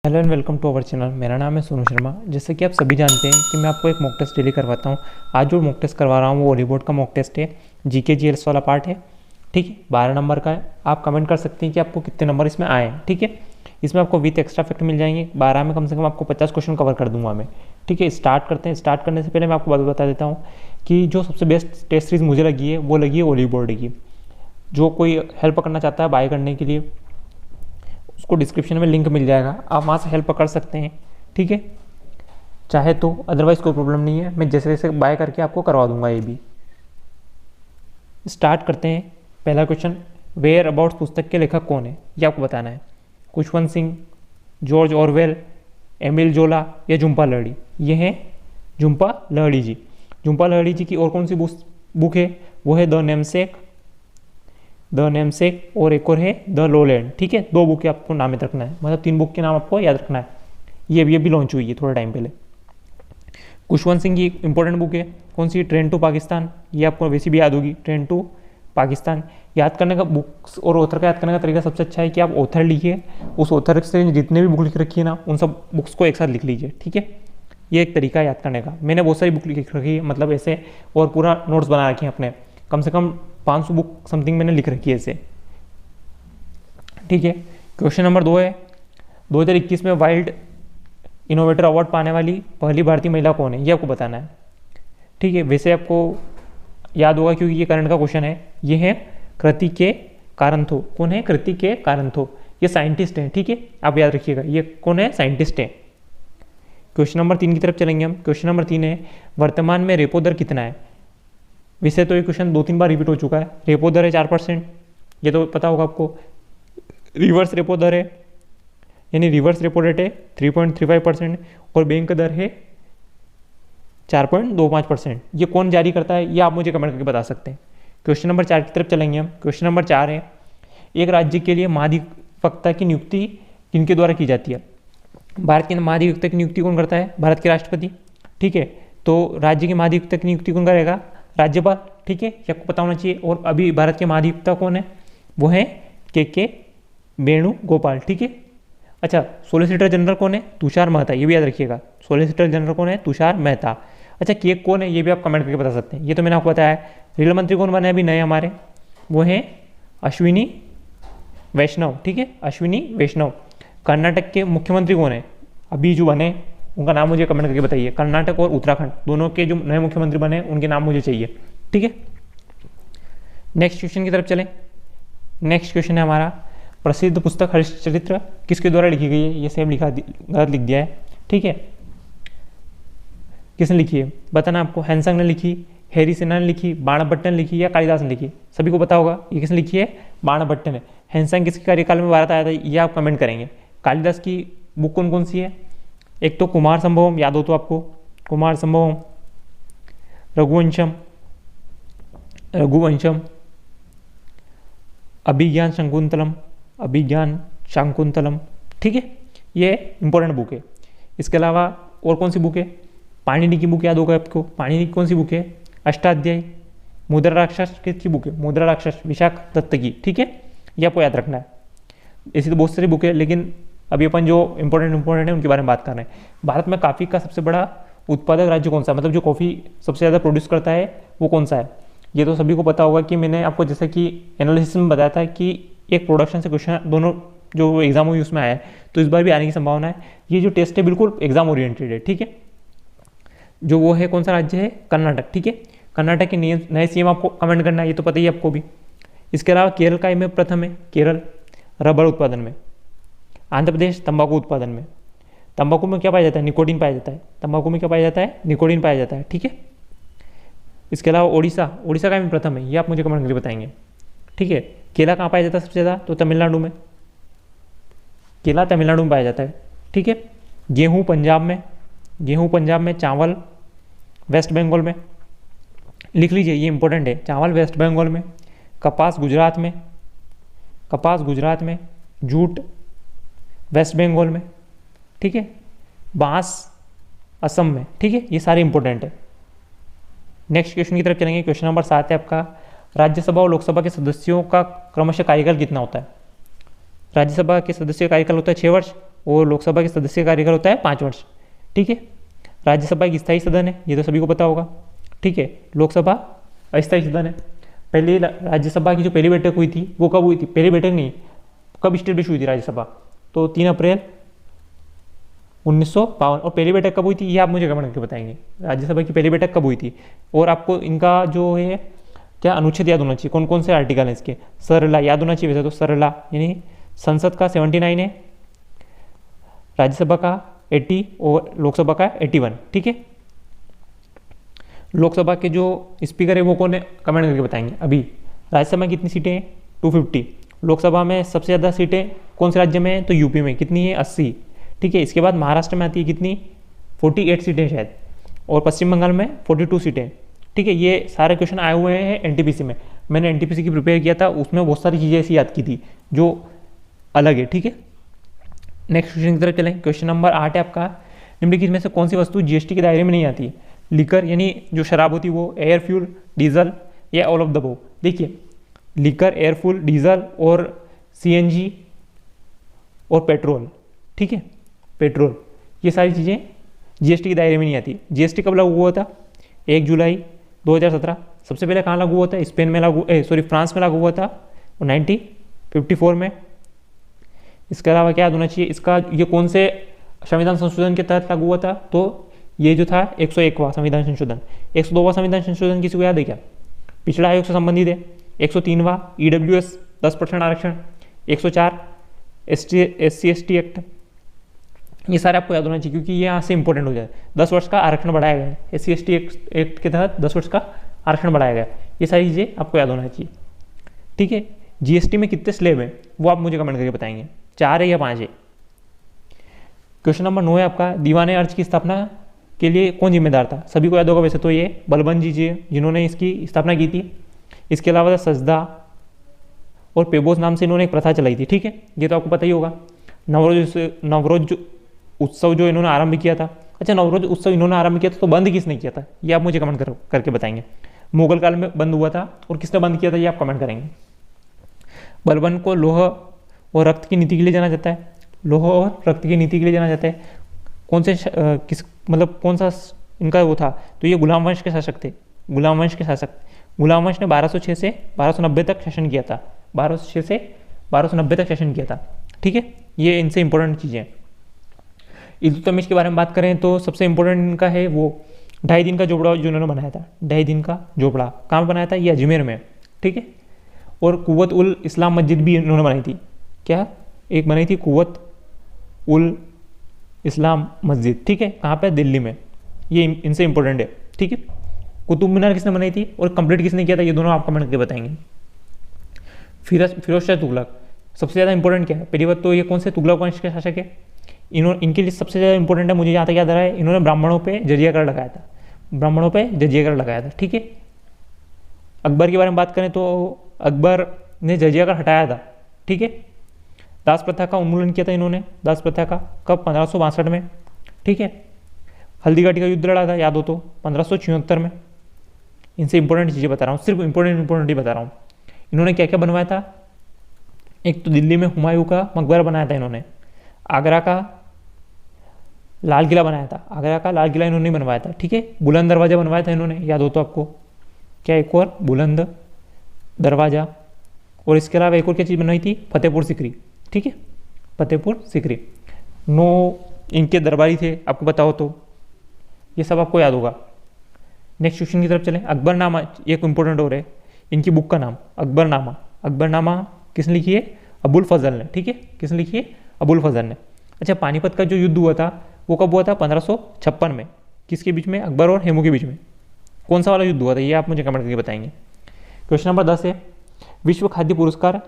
Hello and welcome to our channel. मेरा नाम है सोनू शर्मा। जैसे कि आप सभी जानते हैं कि मैं आपको एक मॉक टेस्ट डेली करवाता हूं। आज जो मॉक टेस्ट करवा रहा हूं वो ओली बोर्ड का मॉक टेस्ट है, जीके जीएस वाला पार्ट है। ठीक है, 12 नंबर का है। आप कमेंट कर सकते हैं कि आपको कितने नंबर इसमें आए हैं। ठीक है, इसमें आपको विथ एक्स्ट्रा फैक्ट मिल जाएंगे। 12 में कम से कम आपको 50 क्वेश्चन कवर कर दूंगा मैं। ठीक है, स्टार्ट करते हैं। स्टार्ट करने से पहले मैं आपको बात बता देता हूँ कि जो सबसे बेस्ट टेस्ट सीरीज़ मुझे लगी है वो लगी है ओली बोर्ड की। जो कोई हेल्प करना चाहता है बाय करने के लिए, उसको डिस्क्रिप्शन में लिंक मिल जाएगा, आप वहाँ से हेल्प कर सकते हैं। ठीक है, चाहे तो, अदरवाइज़ कोई प्रॉब्लम नहीं है, मैं जैसे जैसे बाय करके आपको करवा दूंगा। ये भी स्टार्ट करते हैं। पहला क्वेश्चन, वेयर अबाउट पुस्तक के लेखक कौन है, ये आपको बताना है। Khushwant Singh, George Orwell, Emile Zola या झुम्पा लाहिड़ी। ये हैं झुम्पा लाहिड़ी जी। झुम्पा लाहिड़ी जी की और कौन सी बुक है, वो है द नेमसेक और एक और है द लोलैंड। ठीक है, 2 बुक के आपको नाम याद रखना है, मतलब 3 बुक के नाम आपको याद रखना है। ये भी लॉन्च हुई है थोड़ा टाइम पहले। खुशवंत सिंह की इंपॉर्टेंट बुक है, कौन सी, ट्रेन टू पाकिस्तान। ये आपको वैसे भी याद होगी, ट्रेन टू पाकिस्तान। याद करने का, बुक्स और ऑथर का याद करने का तरीका सबसे अच्छा है कि आप ऑथर लिखिए, उस ऑथर से जितने भी बुक लिख रखी है ना, उन सब बुक्स को एक साथ लिख लीजिए। ठीक है, ये एक तरीका है याद करने का। मैंने बहुत सारी बुक लिख रखी है, मतलब ऐसे, और पूरा नोट्स बना रखे हैं अपने, कम से कम 500 बुक समथिंग मैंने लिख रखी है ऐसे। ठीक है, क्वेश्चन नंबर 2 है, 2021 में वाइल्ड इनोवेटर अवार्ड पाने वाली पहली भारतीय महिला कौन है, ये आपको बताना है। ठीक है, वैसे आपको याद होगा क्योंकि ये करंट का क्वेश्चन है। ये है कृति के कारंथो। कौन है, कृति के कारंथो। ये साइंटिस्ट हैं। ठीक है, आप याद रखिएगा, ये कौन है, साइंटिस्ट है। क्वेश्चन नंबर 3 की तरफ चलेंगे हम। क्वेश्चन नंबर 3 है, वर्तमान में रेपो दर कितना है। वैसे तो ये क्वेश्चन 2-3 बार रिपीट हो चुका है। रेपो दर है 4%, ये तो पता होगा आपको। रिवर्स रेपो दर है, यानी रिवर्स रेपो रेट है 3.35%, और बैंक दर है 4.25%। ये कौन जारी करता है, ये आप मुझे कमेंट करके बता सकते हैं। क्वेश्चन नंबर 4 की तरफ चलेंगे हम। क्वेश्चन नंबर 4 है, एक राज्य के लिए महाधिवक्ता की नियुक्ति किनके द्वारा की जाती है। भारत के महाधिवक्ता की नियुक्ति कौन करता है, भारत के राष्ट्रपति। ठीक है, तो राज्य के महाधिवक्ता की नियुक्ति कौन करेगा, राज्यपाल। ठीक है, ये आपको पता होना चाहिए। और अभी भारत के महाधिवक्ता कौन है, वो है के वेणुगोपाल। ठीक है, अच्छा, सोलिसिटर जनरल कौन है, तुषार मेहता। ये भी याद रखिएगा, सोलिसिटर जनरल कौन है, तुषार मेहता। अच्छा, केक कौन है, ये भी आप कमेंट करके बता सकते हैं। ये तो मैंने आपको बताया है। रेल मंत्री कौन बने अभी नए हमारे, वो हैं अश्विनी वैष्णव। ठीक है, अश्विनी वैष्णव। कर्नाटक के मुख्यमंत्री कौन है अभी जो बने, उनका नाम मुझे कमेंट करके बताइए। कर्नाटक और उत्तराखंड दोनों के जो नए मुख्यमंत्री बने उनके नाम मुझे चाहिए। ठीक है, नेक्स्ट क्वेश्चन की तरफ चलें। नेक्स्ट क्वेश्चन है हमारा, प्रसिद्ध पुस्तक हरिश्चरित्र किसके द्वारा लिखी गई है। ये सेम गलत लिख दिया है। ठीक है, किसने लिखी है बताना आपको। हैंसंग ने लिखी, हैरी सेना ने लिखी, बाणभट्ट ने लिखी या कालिदास ने लिखी। सभी को पता होगा ये किसने लिखी है, बाणभट्ट ने। हैंसंग किसके कार्यकाल में भारत आया था, ये आप कमेंट करेंगे। कालिदास की बुक कौन कौन सी है, एक तो कुमार संभवम, याद हो तो आपको, कुमार संभवम, रघुवंशम, अभिज्ञान शाकुंतलम। ठीक है, ये इंपॉर्टेंट बुक है। इसके अलावा और कौन सी बुक है, पाणिनि की बुक याद होगा आपको। पाणिनि की कौन सी बुक है, अष्टाध्यायी। मुद्रा राक्षस किसकी बुक है, मुद्रा राक्षस विशाख दत्त की। ठीक है, ये आपको याद रखना है। ऐसी तो बहुत सारी बुक है, लेकिन अभी अपन जो इंपॉर्टेंट है उनके बारे में बात कर रहे हैं। भारत में कॉफ़ी का सबसे बड़ा उत्पादक राज्य कौन सा है, मतलब जो कॉफ़ी सबसे ज़्यादा प्रोड्यूस करता है वो कौन सा है। ये तो सभी को पता होगा कि मैंने आपको जैसे कि एनालिसिस में बताया था कि एक प्रोडक्शन से क्वेश्चन दोनों जो एग्जाम हुई उसमें आया है, तो इस बार भी आने की संभावना है। ये जो टेस्ट है बिल्कुल एग्जाम ओरिएंटेड है। ठीक है, जो वो है कौन सा राज्य है, कर्नाटक। ठीक है, कर्नाटक के नए सीएम आपको कमेंट करना है, ये तो पता ही आपको भी। इसके अलावा केरल का में प्रथम है, केरल रबर उत्पादन में। आंध्र प्रदेश तंबाकू उत्पादन में। तंबाकू में क्या पाया जाता है, निकोटीन पाया जाता है। तंबाकू में क्या पाया जाता है, निकोटीन पाया जाता है। ठीक है, इसके अलावा ओडिशा का में प्रथम है, ये आप मुझे कमेंट करके बताएंगे। ठीक है, केला कहाँ पाया जाता है सबसे ज़्यादा, तो तमिलनाडु में। केला तमिलनाडु में पाया जाता है। ठीक है, गेहूँ पंजाब में, चावल वेस्ट बंगाल में। लिख लीजिए, ये इंपॉर्टेंट है। चावल वेस्ट बंगाल में, कपास गुजरात में, जूट वेस्ट बंगाल में। ठीक है, बांस असम में। ठीक है, ये सारे इंपॉर्टेंट है। नेक्स्ट क्वेश्चन की तरफ चलेंगे। क्वेश्चन नंबर 7 है आपका, राज्यसभा और लोकसभा के सदस्यों का क्रमशः कार्यकाल कितना होता है। राज्यसभा के सदस्य का कार्यकाल होता है 6 वर्ष, और लोकसभा के सदस्य का कार्यकाल होता है 5 वर्ष। ठीक है। राज्यसभा एक स्थायी सदन है, ये तो सभी को पता होगा। ठीक है। लोकसभा अस्थायी सदन है। पहले राज्यसभा की जो पहली बैठक हुई थी वो कब हुई थी? पहली बैठक नहीं, कब इस्टेब्लिश हुई थी राज्यसभा? तो 3 अप्रैल 1952। और पहली बैठक कब हुई थी ये आप मुझे कमेंट करके बताएंगे, राज्यसभा की पहली बैठक कब हुई थी। और आपको इनका जो है क्या अनुच्छेद याद होना चाहिए, कौन कौन से आर्टिकल हैं इसके। सरला याद होना चाहिए, वैसे तो सरला यानी संसद का 79 है, राज्यसभा का 80 और लोकसभा का 81। ठीक है। लोकसभा के जो स्पीकर है वो कौन है, कमेंट करके बताएंगे। अभी राज्यसभा में कितनी सीटें हैं? 250। लोकसभा में सबसे ज़्यादा सीटें कौन से राज्य में है? तो यूपी में। कितनी है? 80। ठीक है। इसके बाद महाराष्ट्र में आती है कितनी? 48 सीटें शायद। और पश्चिम बंगाल में 42 सीटें। ठीक है। ये सारे क्वेश्चन आए हुए हैं एनटीपीसी में। मैंने एनटीपीसी की प्रिपेयर किया था, उसमें बहुत सारी चीज़ें ऐसी याद की थी जो अलग है। ठीक है। नेक्स्ट क्वेश्चन की तरफ चलें। क्वेश्चन नंबर 8 है आपका, निम्नलिखित में से कौन सी वस्तु जीएसटी के दायरे में नहीं आती है? लिकर यानी जो शराब होती है वो, एयर फ्यूल, डीजल या ऑल ऑफ द अबव। देखिए लिकर, एयर फ्यूल, डीजल और सीएनजी और पेट्रोल। ठीक है। पेट्रोल, ये सारी चीज़ें जीएसटी के दायरे में नहीं आती। जीएसटी कब लागू हुआ था? 1 जुलाई 2017। सबसे पहले कहाँ लागू हुआ था? स्पेन में लागू, फ्रांस में लागू हुआ था 1954 में। इसके अलावा क्या याद होना चाहिए इसका, ये कौन से संविधान संशोधन के तहत लागू हुआ था? तो ये जो था 101वां संविधान संशोधन। 102वां संविधान संशोधन किसी को याद है क्या? पिछड़ा आयोग से संबंधित है। 103वां ईडब्ल्यूएस 10% आरक्षण। 104 SC/ST एक्ट। ये सारे आपको याद होना चाहिए क्योंकि ये यहाँ से इंपॉर्टेंट हो जाए। 10 वर्ष का आरक्षण बढ़ाया गया है, SC/ST एक्ट के तहत 10 वर्ष का आरक्षण बढ़ाया गया। ये सारी चीज़ें आपको याद होना चाहिए। ठीक है। जीएसटी में कितने स्लैब हैं वो आप मुझे कमेंट करके बताएंगे, 4 है या 5 है। क्वेश्चन नंबर 9 है आपका, दीवाने अर्ज की स्थापना के लिए कौन जिम्मेदार था? सभी को याद होगा वैसे तो, ये बलबन जी जिन्होंने इसकी स्थापना की थी। इसके अलावा सजदा और पेबोस नाम से इन्होंने एक प्रथा चलाई थी। ठीक है। ये तो आपको पता ही होगा। नवरोज उत्सव जो इन्होंने आरंभ किया था। अच्छा, नवरोज उत्सव इन्होंने आरंभ किया था तो बंद किसने किया था ये आप मुझे कमेंट करके बताएंगे। मुगल काल में बंद हुआ था और किसने बंद किया था ये आप कमेंट करेंगे। बलबन को लौह और रक्त की नीति के लिए जाना जाता है। लौह और रक्त की नीति के लिए जाना जाता है। कौन से कौन सा इनका वो था? तो ये गुलाम वंश के शासक थे। गुलाम वंश के शासक। गुलाम वंश ने 1206 से 1290 तक शासन किया था। 1206 से 1290 तक शासन किया था। ठीक है। ये इनसे इंपॉर्टेंट चीज़ें हैं। इल्तुतमिश के बारे में बात करें तो सबसे इंपॉर्टेंट इनका है वो 2.5 दिन का झोपड़ा जो इन्होंने बनाया था। 2.5 दिन का झोपड़ा कहाँ पर बनाया था? ये अजमेर में। ठीक है। और कुव्वत उल इस्लाम मस्जिद भी इन्होंने बनाई थी। क्या? एक बनाई थी कुव्वत उल इस्लाम मस्जिद। ठीक है। कहाँ पे? दिल्ली में। ये इनसे इंपॉर्टेंट है। ठीक है। कुतुब मीनार किसने बनाई थी और कंप्लीट किसने किया था ये दोनों आप कमेंट करके बताएंगे। फिरोज शाह तुगलक। सबसे ज़्यादा इंपॉर्टेंट क्या है? पहली बात तो ये कौन से तुगलक वंश के शासक है? इनके लिए सबसे ज़्यादा इंपॉर्टेंट है, मुझे जहाँ तक याद आ रहा है, इन्होंने ब्राह्मणों पे जजिया कर लगाया था। ब्राह्मणों पे जजिया कर लगाया था। ठीक है। अकबर के बारे में बात करें तो अकबर ने जजिया कर हटाया था। ठीक है। दास प्रथा का उन्मूलन किया था इन्होंने। दास प्रथा का कब? 1562 में। ठीक है। हल्दीघाटी का युद्ध लड़ा था, याद हो तो 1576 में। इनसे इंपॉर्टेंट चीज़ें बता रहा हूँ, सिर्फ इंपॉर्टेंट ही बता रहा हूँ। इन्होंने क्या क्या बनवाया था? एक तो दिल्ली में हुमायूं का मकबरा बनाया था इन्होंने। आगरा का लाल किला बनाया था। आगरा का लाल किला इन्होंने बनवाया था। ठीक है। बुलंद दरवाजा बनवाया था इन्होंने, याद हो तो आपको। क्या? एक और बुलंद दरवाजा। और इसके अलावा एक और क्या चीज़ बनवाई थी? फतेहपुर सीकरी। ठीक है। फतेहपुर सीकरी। 9 इनके दरबारी थे, आपको बताओ तो ये सब आपको याद होगा। नेक्स्ट क्वेश्चन की तरफ चलें। अकबरनामा एक इंपॉर्टेंट और है, इनकी बुक का नाम अकबरनामा। अकबरनामा किसने लिखी है? अबुल फजल ने। ठीक है। किसने लिखी है? अबुल फजल ने। अच्छा, पानीपत का जो युद्ध हुआ था वो कब हुआ था? 1556 में। किसके बीच में? अकबर और हेमू के बीच में। कौन सा वाला युद्ध हुआ था ये आप मुझे कमेंट करके बताएंगे। क्वेश्चन नंबर 10 है, विश्व खाद्य पुरस्कार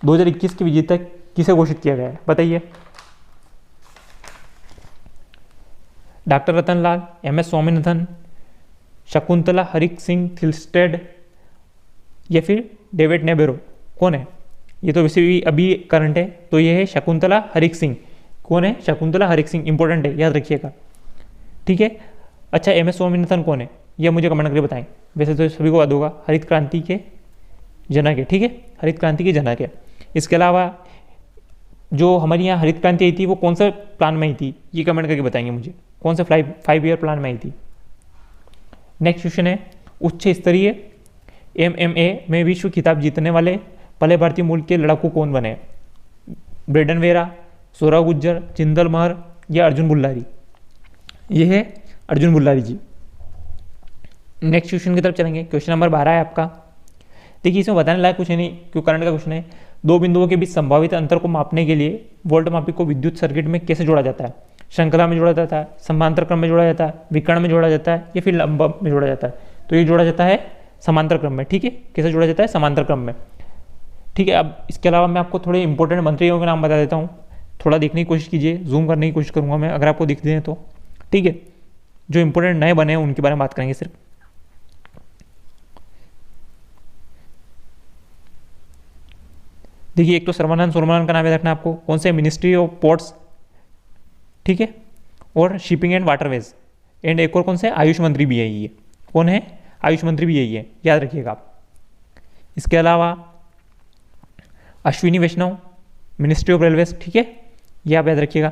2021 के विजेता किसे घोषित किया गया है? बताइए। डॉक्टर रतन लाल, MS स्वामीनाथन, शकुंतला हरिक सिंह थिल्स्टेड या फिर डेविड नेबेरो? कौन है? ये तो वैसे भी अभी करंट है, तो ये है शकुंतला हरिक सिंह। कौन है? शकुंतला हरिक सिंह। इंपॉर्टेंट है, याद रखिएगा। ठीक है। अच्छा, MS स्वामीनाथन कौन है ये मुझे कमेंट करके बताएं। वैसे तो सभी को याद होगा, हरित क्रांति के जनक है। ठीक है। हरित क्रांति के जनक है। इसके अलावा जो हमारी यहाँ हरित क्रांति आई थी वो कौन सा प्लान में आई थी, ये कमेंट करके बताएंगे मुझे, कौन से 5 ईयर प्लान में आई थी। नेक्स्ट क्वेश्चन है, उच्च स्तरीय MMA में विश्व खिताब जीतने वाले पहले भारतीय मूल के लड़ाकू कौन बने? ब्रेडन वेरा, सौरव गुज्जर, जिंदल महर या अर्जुन बुल्लारी? ये है अर्जुन बुल्लारी जी। नेक्स्ट क्वेश्चन की तरफ चलेंगे। क्वेश्चन नंबर 12 है आपका। देखिए इसमें बताने लायक कुछ है नहीं, क्यों करंट का क्वेश्चन है। दो बिंदुओं के बीच संभावित अंतर को मापने के लिए वोल्ट मापी को विद्युत सर्किट में कैसे जोड़ा जाता है? श्रृंखला में जोड़ा जाता है, समांतर क्रम में जोड़ा जाता है, विकर्ण में जोड़ा जाता है या फिर लंब में जोड़ा जाता है? तो ये जोड़ा जाता है समांतर क्रम में। ठीक है, कैसे जोड़ा जाता है? समांतर क्रम में। ठीक है, अब इसके अलावा मैं आपको थोड़े इंपॉर्टेंट मंत्रियों के नाम बता देता हूँ, थोड़ा देखने की कोशिश कीजिए, जूम करने की कोशिश करूँगा मैं, अगर आपको दिख दें तो। ठीक है, जो इंपॉर्टेंट नए बने हैं उनके बारे में बात करेंगे सिर्फ। देखिए एक तो सर्बानंद सोनोवाल का नाम याद रखना आपको, कौन से? मिनिस्ट्री ऑफ पोर्ट्स, ठीक है, और शिपिंग एंड वाटरवेज। एंड एक और कौन से? आयुष मंत्री भी है ये। कौन है? आयुष मंत्री भी यही है, याद रखिएगा आप। इसके अलावा Ashwini Vaishnaw, ministry of railways, ठीक है, ये आप याद रखिएगा।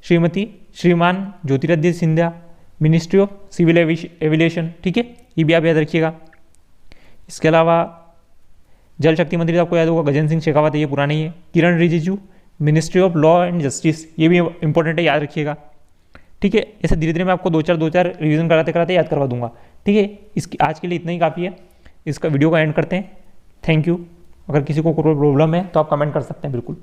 श्रीमान Jyotiraditya Scindia, ministry of civil aviation, ठीक है, ये भी आप याद रखिएगा। इसके अलावा जल शक्ति मंत्री आपको याद होगा गजेंद्र सिंह शेखावत, ये पुरानी है। Kiren Rijiju, ministry of law and justice, ये भी इंपॉर्टेंट है, याद रखिएगा। ठीक है, ऐसे धीरे धीरे मैं आपको दो चार रिवीजन कराते कराते याद करवा दूंगा। ठीक है, इसकी आज के लिए इतना ही काफ़ी है, इसका वीडियो का एंड करते हैं। Thank you. अगर किसी को कोई प्रॉब्लम है तो आप कमेंट कर सकते हैं बिल्कुल।